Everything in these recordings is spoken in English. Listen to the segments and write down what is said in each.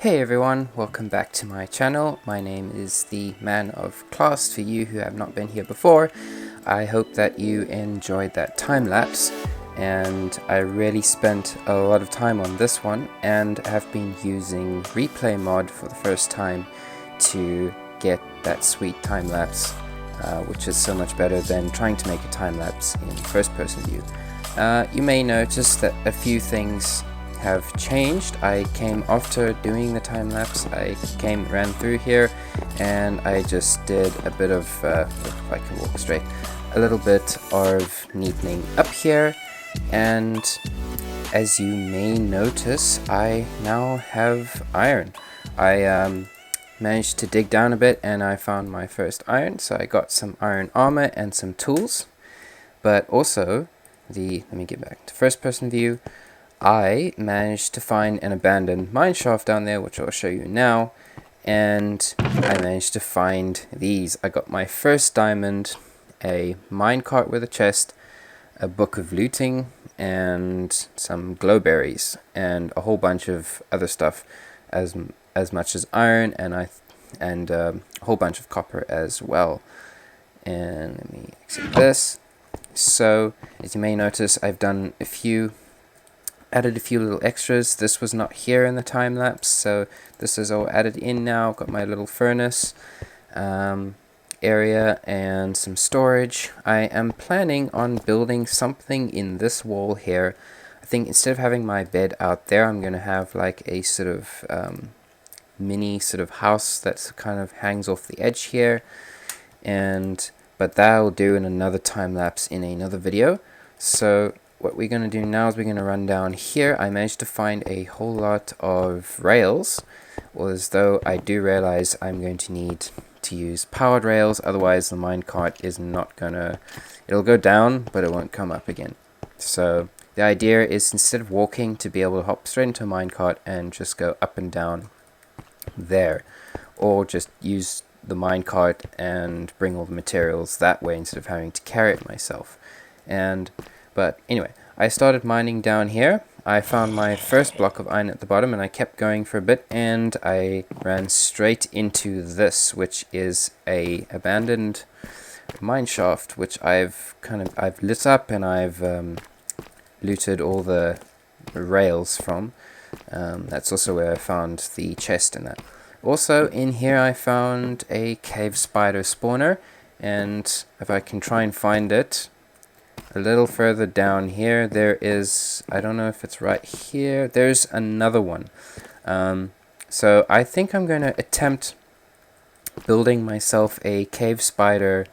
Hey everyone, welcome back to my channel. My name is the Man of Class. For you who have not been here before, I hope that you enjoyed that time lapse, and I really spent a lot of time on this one and have been using replay mod for the first time to get that sweet time lapse, which is so much better than trying to make a time lapse in first person view. You may notice that a few things have changed. I came after doing the time lapse, ran through here, and I just did a bit of, if I can walk straight, a little bit of neatening up here, and as you may notice, I now have iron. I managed to dig down a bit and I found my first iron, so I got some iron armor and some tools, but also let me get back to first person view. I managed to find an abandoned mineshaft down there, which I'll show you now, and I managed to find these. I got my first diamond, a minecart with a chest, a book of looting, and some glowberries, and a whole bunch of other stuff, as much as iron, and a whole bunch of copper as well. And let me exit this. So, as you may notice, I've done added a few little extras. This was not here in the time lapse, so this is all added in now. Got my little furnace area and some storage. I am planning on building something in this wall here. I think instead of having my bed out there, I'm going to have like a sort of mini sort of house that kind of hangs off the edge here, but that will do in another time lapse in another video. So what we're going to do now is we're going to run down here. I managed to find a whole lot of rails, as though I do realize I'm going to need to use powered rails, otherwise the minecart is not gonna, it'll go down but it won't come up again. So the idea is, instead of walking, to be able to hop straight into a minecart and just go up and down there, or just use the minecart and bring all the materials that way instead of having to carry it myself. But anyway, I started mining down here. I found my first block of iron at the bottom, and I kept going for a bit, and I ran straight into this, which is a abandoned mineshaft, which I've lit up, and I've looted all the rails from. That's also where I found the chest in that. Also in here I found a cave spider spawner, and if I can try and find it, a little further down here there is, I don't know if it's right here, there's another one. So I think I'm going to attempt building myself a cave spider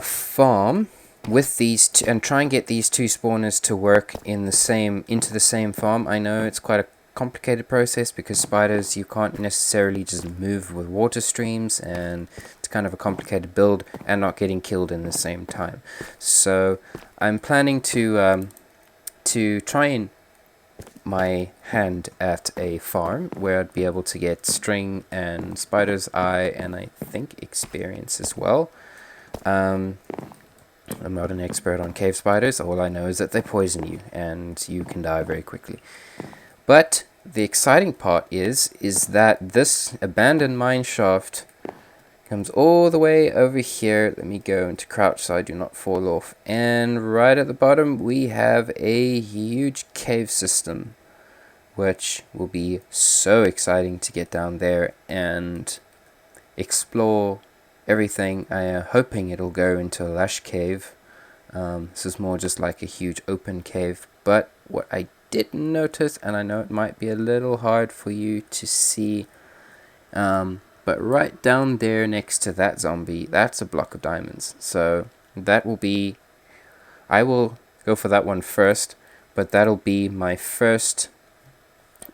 farm with these two, and try and get these two spawners to work into the same farm. I know it's quite a complicated process because spiders, you can't necessarily just move with water streams, and it's kind of a complicated build and not getting killed in the same time. So I'm planning to try and my hand at a farm where I'd be able to get string and spider's eye, and I think experience as well. I'm not an expert on cave spiders. All I know is that they poison you and you can die very quickly. But the exciting part is that this abandoned mineshaft comes all the way over here. Let me go into crouch so I do not fall off. And right at the bottom we have a huge cave system, which will be so exciting to get down there and explore everything. I am hoping it'll go into a lush cave. This is more just like a huge open cave, but what I didn't notice, and I know it might be a little hard for you to see, but right down there next to that zombie, that's a block of diamonds. So that will be, I will go for that one first, but that'll be my first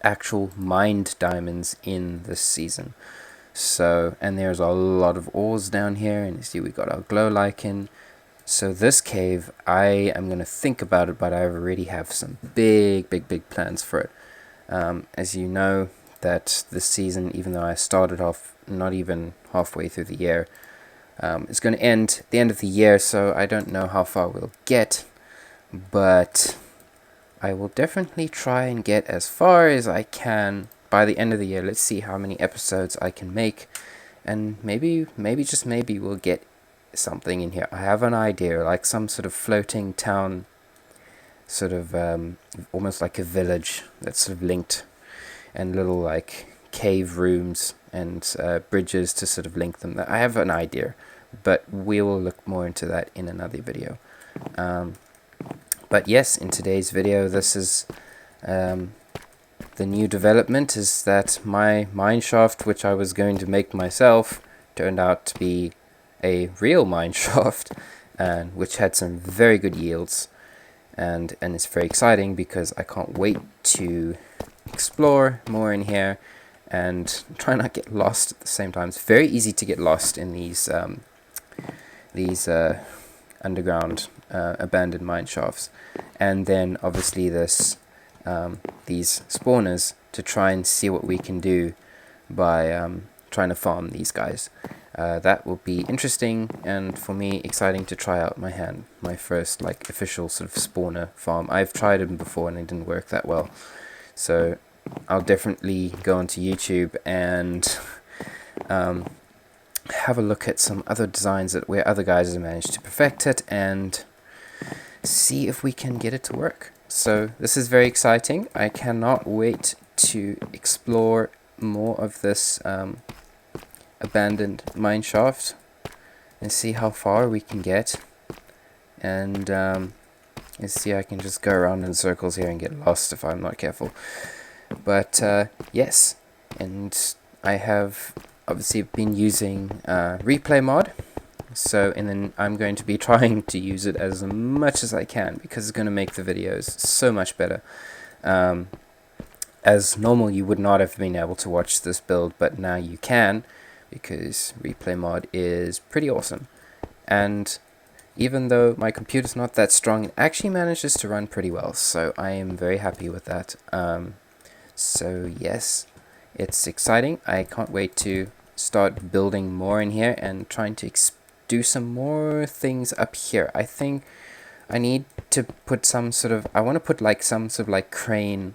actual mined diamonds in this season. So, and there's a lot of ores down here, and you see we got our glow lichen. So this cave, I am going to think about it, but I already have some big plans for it. As you know, that this season, even though I started off not even halfway through the year, it's going to end at the end of the year, so I don't know how far we'll get, but I will definitely try and get as far as I can by the end of the year, let's see how many episodes I can make, and maybe just maybe we'll get something in here. I have an idea, like some sort of floating town, sort of almost like a village that's sort of linked, and little like cave rooms and bridges to sort of link them. I have an idea, but we will look more into that in another video. But yes, in today's video, this is the new development is that my mineshaft, which I was going to make myself, turned out to be a real mineshaft, and which had some very good yields, and it's very exciting because I can't wait to explore more in here and try not get lost at the same time. It's very easy to get lost in these underground abandoned mine shafts, and then obviously this these spawners to try and see what we can do by trying to farm these guys. That will be interesting, and for me exciting to try out my first like official sort of spawner farm. I've tried them before and it didn't work that well, so I'll definitely go onto YouTube and have a look at some other designs where other guys have managed to perfect it and see if we can get it to work. So this is very exciting. I cannot wait to explore more of this abandoned mine shaft and see how far we can get, and let's see, I can just go around in circles here and get lost if I'm not careful. But yes, and I have obviously been using replay mod, so and then I'm going to be trying to use it as much as I can because it's going to make the videos so much better. As normal you would not have been able to watch this build, but now you can, because replay mod is pretty awesome. And even though my computer's not that strong, it actually manages to run pretty well, so I am very happy with that. So yes, it's exciting. I can't wait to start building more in here and trying to do some more things up here. I think I need to put some sort of, I want to put like some sort of like crane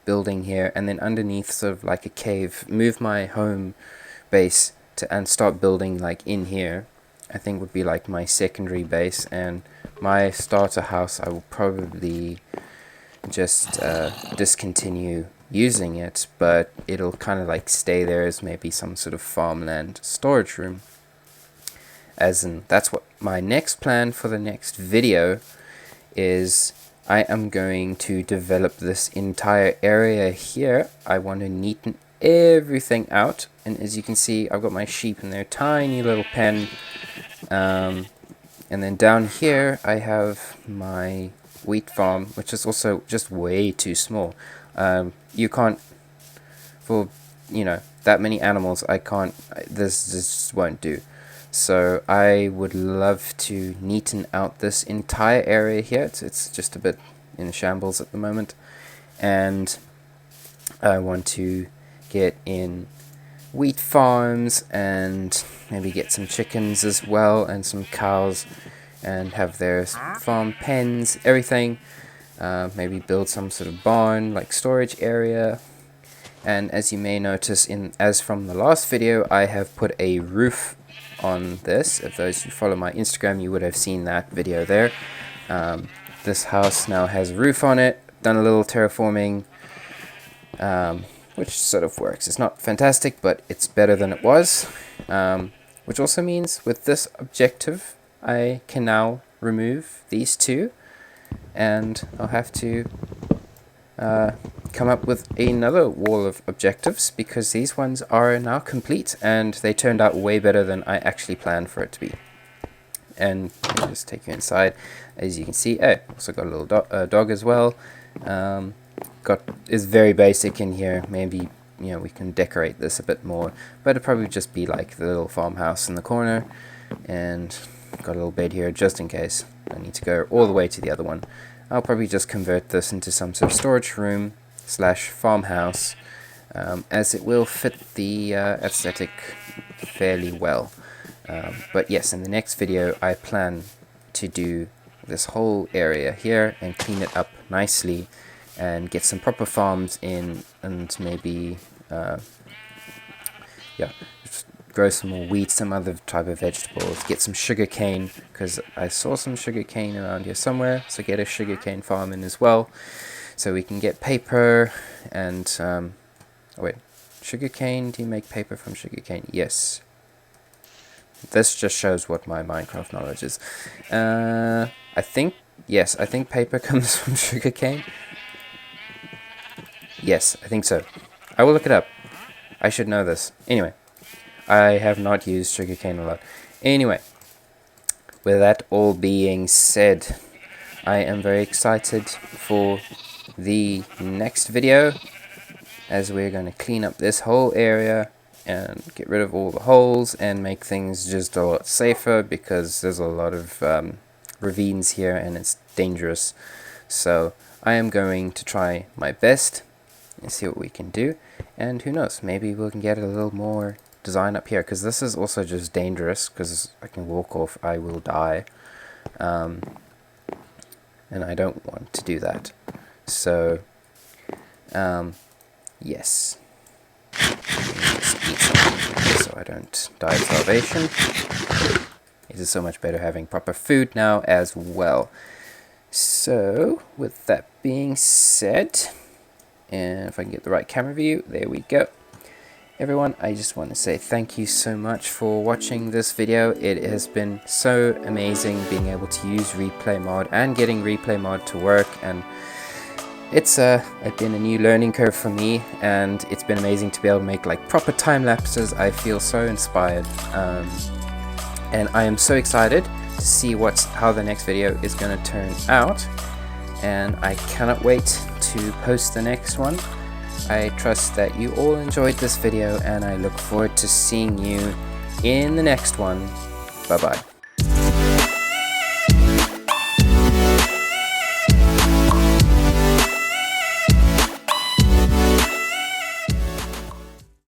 building here, and then underneath sort of like a cave, move my home base to and start building like in here. I think would be like my secondary base, and my starter house I will probably just discontinue using it, but it'll kind of like stay there as maybe some sort of farmland storage room. As in, that's what my next plan for the next video is. I am going to develop this entire area here. I want to neaten everything out, and as you can see, I've got my sheep in their tiny little pen, and then down here I have my wheat farm, which is also just way too small. You can't, for that many animals, I can't, this just won't do. So I would love to neaten out this entire area here. It's just a bit in shambles at the moment, and I want to get in wheat farms and maybe get some chickens as well and some cows and have their farm pens, everything. Maybe build some sort of barn like storage area. And as you may notice, as from the last video, I have put a roof on this. If those who follow my Instagram, you would have seen that video there. This house now has a roof on it. Done a little terraforming, which sort of works. It's not fantastic, but it's better than it was. Which also means with this objective, I can now remove these two, and I'll have to come up with another wall of objectives, because these ones are now complete and they turned out way better than I actually planned for it to be. And I'll just take you inside. As you can see, also got a little dog as well. Is very basic in here. Maybe we can decorate this a bit more, but it'll probably just be like the little farmhouse in the corner, and got a little bed here just in case I need to go all the way to the other one. I'll probably just convert this into some sort of storage room / farmhouse, as it will fit the aesthetic fairly well. But yes, in the next video I plan to do this whole area here and clean it up nicely and get some proper farms in, and maybe yeah, just grow some more wheat, some other type of vegetables, get some sugar cane, because I saw some sugar cane around here somewhere, so get a sugar cane farm in as well, so we can get paper and oh wait, sugar cane, do you make paper from sugar cane? Yes. This just shows what my Minecraft knowledge is. I think, yes, I think paper comes from sugar cane. Yes, I think so. I will look it up. I should know this. Anyway, I have not used sugarcane a lot. Anyway, with that all being said, I am very excited for the next video, as we're going to clean up this whole area and get rid of all the holes and make things just a lot safer, because there's a lot of ravines here and it's dangerous. So I am going to try my best and see what we can do, and who knows, maybe we can get a little more design up here, because this is also just dangerous, because I can walk off, I will die, and I don't want to do that. So yes, just eat something so I don't die of starvation. It is so much better having proper food now as well. So with that being said, and if I can get the right camera view, there we go. Everyone, I just want to say thank you so much for watching this video. It has been so amazing being able to use replay mod and getting replay mod to work, and it's been a new learning curve for me, and it's been amazing to be able to make like proper time lapses. I feel so inspired, and I am so excited to see how the next video is going to turn out, and I cannot wait to post the next one. I trust that you all enjoyed this video, and I look forward to seeing you in the next one. Bye bye.